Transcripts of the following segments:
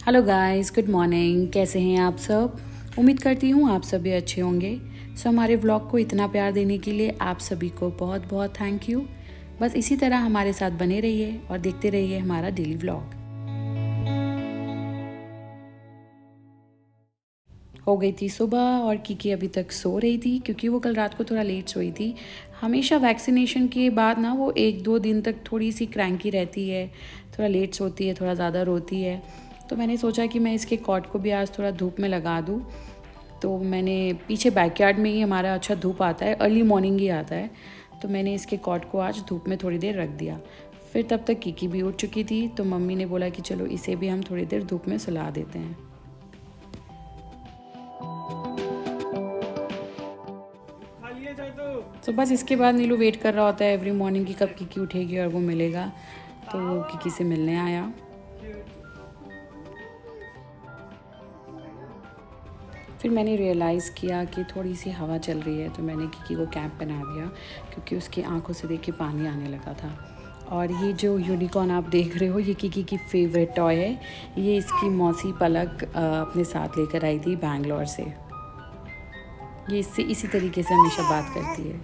Hello guys, good morning. कैसे हैं आप सब? उम्मीद करती हूँ आप सभी अच्छे होंगे। हमारे व्लॉग को इतना प्यार देने के लिए आप सभी को बहुत बहुत थैंक यू। बस इसी तरह हमारे साथ बने रहिए और देखते रहिए हमारा डेली व्लॉग। हो गई थी सुबह और कीकी अभी तक सो रही थी क्योंकि वो कल रात को थोड़ा लेट सोई थी। हमेशा वैक्सीनेशन के बाद ना वो 1-2 दिन तक थोड़ी सी क्रैंकी रहती है, थोड़ा लेट सोती है, थोड़ा ज़्यादा रोती है। तो मैंने सोचा कि मैं इसके कॉट को भी आज थोड़ा धूप में लगा दूँ। तो मैंने पीछे बैकयार्ड में ही हमारा अच्छा धूप आता है, अर्ली मॉर्निंग ही आता है। तो मैंने इसके कॉट को आज धूप में थोड़ी देर रख दिया। फिर तब तक कीकी भी उठ चुकी थी, तो मम्मी ने बोला कि चलो इसे भी हम थोड़ी देर धूप में सुला देते हैं। तो बस इसके बाद नीलू वेट कर रहा होता है एवरी मॉर्निंग की कब कीकी उठेगी और वो मिलेगा। तो वो कीकी से मिलने आया। फिर मैंने रियलाइज़ किया कि थोड़ी सी हवा चल रही है, तो मैंने कीकी को कैप पहना दिया क्योंकि उसकी आंखों से देख के पानी आने लगा था। और ये जो यूनिकॉर्न आप देख रहे हो, ये कीकी की फेवरेट टॉय है। ये इसकी मौसी पलक अपने साथ लेकर आई थी बैंगलोर से। ये इससे इसी तरीके से हमेशा बात करती है।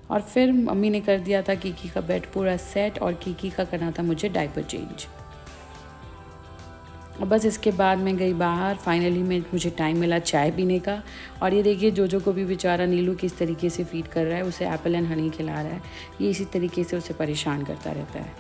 और फिर मम्मी ने कर दिया था कीकी का बेड पूरा सेट और कीकी का करना था मुझे डायपर चेंज। और बस इसके बाद मैं गई बाहर। फाइनली मुझे टाइम मिला चाय पीने का। और ये देखिए जोजो को भी बेचारा नीलू किस तरीके से फीड कर रहा है, उसे एप्पल एंड हनी खिला रहा है। ये इसी तरीके से उसे परेशान करता रहता है।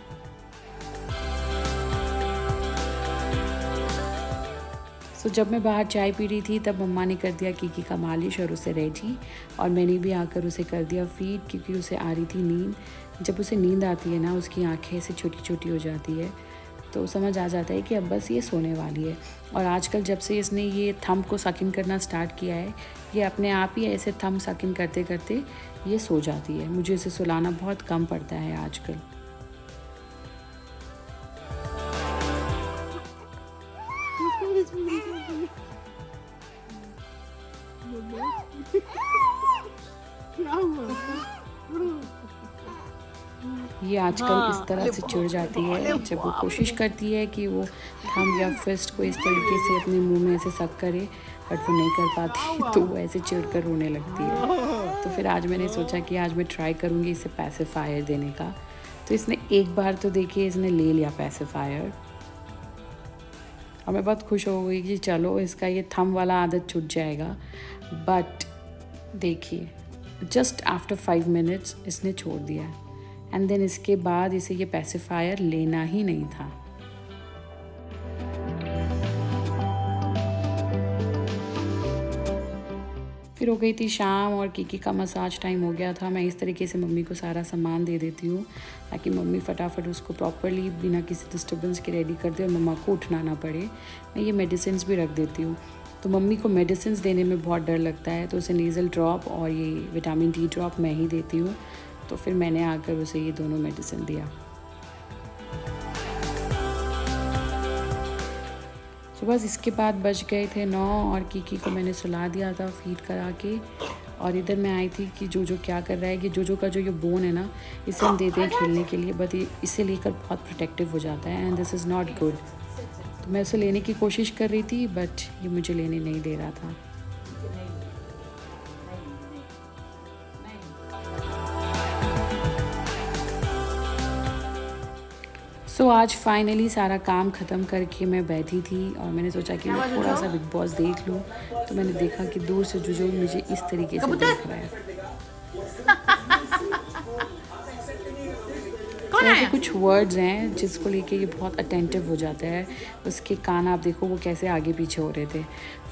तो जब मैं बाहर चाय पी रही थी तब मम्मा ने कर दिया कीकी का मालिश और उसे रेडी। और मैंने भी आकर उसे कर दिया फीड क्योंकि उसे आ रही थी नींद। जब उसे नींद आती है ना, उसकी आंखें ऐसे छोटी छोटी हो जाती है, तो समझ आ जाता है कि अब बस ये सोने वाली है। और आजकल जब से इसने ये थंब को सकिंग करना स्टार्ट किया है, ये अपने आप ही ऐसे थंब सकिंग करते करते ये सो जाती है। मुझे इसे सुलाना बहुत कम पड़ता है आजकल। ये आजकल इस तरह से चिढ़ जाती है जब वो कोशिश करती है कि वो थंब या फिस्ट को इस तरीके से अपने मुंह में ऐसे सक करे, बट वो नहीं कर पाती तो वो ऐसे चिढ़ कर रोने लगती है। तो फिर आज मैंने सोचा कि आज मैं ट्राई करूँगी इसे पैसिफायर देने का। तो इसने एक बार तो देखिए इसने ले लिया पैसिफायर और मैं बहुत खुश हो गई कि चलो इसका ये थंब वाला आदत छूट जाएगा। बट देखिए जस्ट आफ्टर 5 मिनट्स इसने छोड़ दिया। एंड देन इसके बाद इसे ये पैसिफायर लेना ही नहीं था। फिर हो गई थी शाम और कीकी का मसाज टाइम हो गया था। मैं इस तरीके से मम्मी को सारा सामान दे देती हूँ ताकि मम्मी फटाफट उसको प्रॉपरली बिना किसी डिस्टर्बेंस के रेडी कर दे और मम्मा को उठना ना पड़े। मैं ये मेडिसिन भी रख देती हूँ। तो मम्मी को मेडिसिन देने में बहुत डर लगता है, तो उसे नेज़ल ड्रॉप और ये विटामिन डी ड्रॉप मैं ही देती हूँ। तो फिर मैंने आकर उसे ये दोनों मेडिसिन दिया। तो बस इसके बाद बज गए थे 9 और कीकी को मैंने सुला दिया था फीड करा के। और इधर मैं आई थी कि जोजो क्या कर रहा है कि जोजो का जो ये बोन है ना, इसे हम देते हैं खेलने के लिए, बट इसे लेकर बहुत प्रोटेक्टिव हो जाता है and this is not good. तो मैं उसे लेने की कोशिश कर रही थी बट ये मुझे लेने नहीं दे रहा था। सो आज फाइनली सारा काम ख़त्म करके मैं बैठी थी और मैंने सोचा कि मैं थोड़ा सा बिग बॉस देख लूँ। तो मैंने देखा कि दूर से जोजो मुझे इस तरीके से देख रहा है। तो ऐसे कुछ वर्ड्स हैं जिसको लेके ये बहुत अटेंटिव हो जाता है। उसके कान आप देखो वो कैसे आगे पीछे हो रहे थे।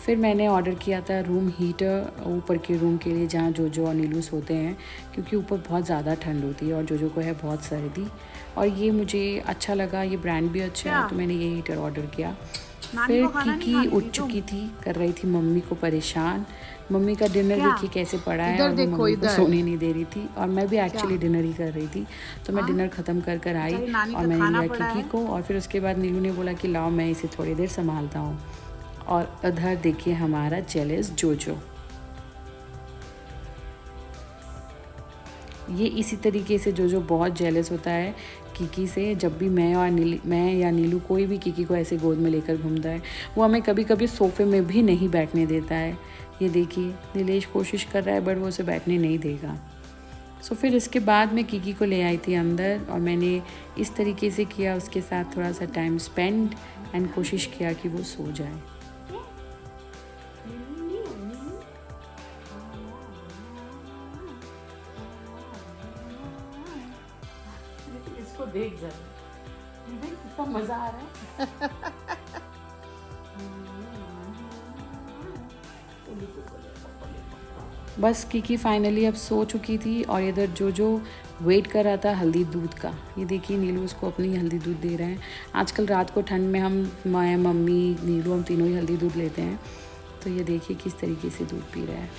फिर मैंने ऑर्डर किया था रूम हीटर ऊपर के रूम के लिए जहाँ जोजो और नीलू सोते हैं, क्योंकि ऊपर बहुत ज़्यादा ठंड होती है और जोजो को है बहुत सर्दी। और ये मुझे अच्छा लगा, ये ब्रांड भी अच्छा है, तो मैंने ये हीटर ऑर्डर किया। फिर कीकी उठ चुकी थी, कर रही थी मम्मी को परेशान। मम्मी का डिनर देखिए कैसे पड़ा है और वो मम्मी को सोने नहीं दे रही थी और मैं भी एक्चुअली डिनर ही कर रही थी। तो मैं डिनर ख़त्म कर कर आई और मैंने लिया कीकी को। और फिर उसके बाद नीलू ने बोला कि लाओ मैं इसे थोड़ी देर संभालता हूँ। और उधर देखिए हमारा जेलस जोजो, ये इसी तरीके से जो बहुत जेलस होता है कीकी से। जब भी मैं या नीलू कोई भी कीकी को ऐसे गोद में लेकर घूमता है, वो हमें कभी कभी सोफ़े में भी नहीं बैठने देता है। ये देखिए नीलेश कोशिश कर रहा है बट वो उसे बैठने नहीं देगा। सो फिर इसके बाद मैं कीकी को ले आई थी अंदर और मैंने इस तरीके से किया, उसके साथ थोड़ा सा टाइम स्पेंड एंड कोशिश किया कि वो सो जाए। इसको देख जरा, देख कितना मजा आ रहा है। बस कीकी फाइनली अब सो चुकी थी और इधर जो वेट कर रहा था हल्दी दूध का। ये देखिए नीलू उसको अपनी हल्दी दूध दे रहे हैं। आजकल रात को ठंड में मैं मम्मी नीलू हम तीनों ही हल्दी दूध लेते हैं। तो ये देखिए किस तरीके से दूध पी रहा है।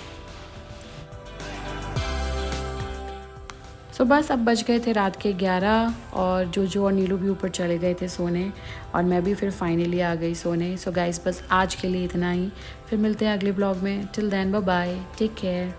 सो बस अब बज गए थे रात के 11 और जो और नीलू भी ऊपर चले गए थे सोने और मैं भी फिर फाइनली आ गई सोने। सो गाइस बस आज के लिए इतना ही, फिर मिलते हैं अगले ब्लॉग में। Till then bye bye, take care.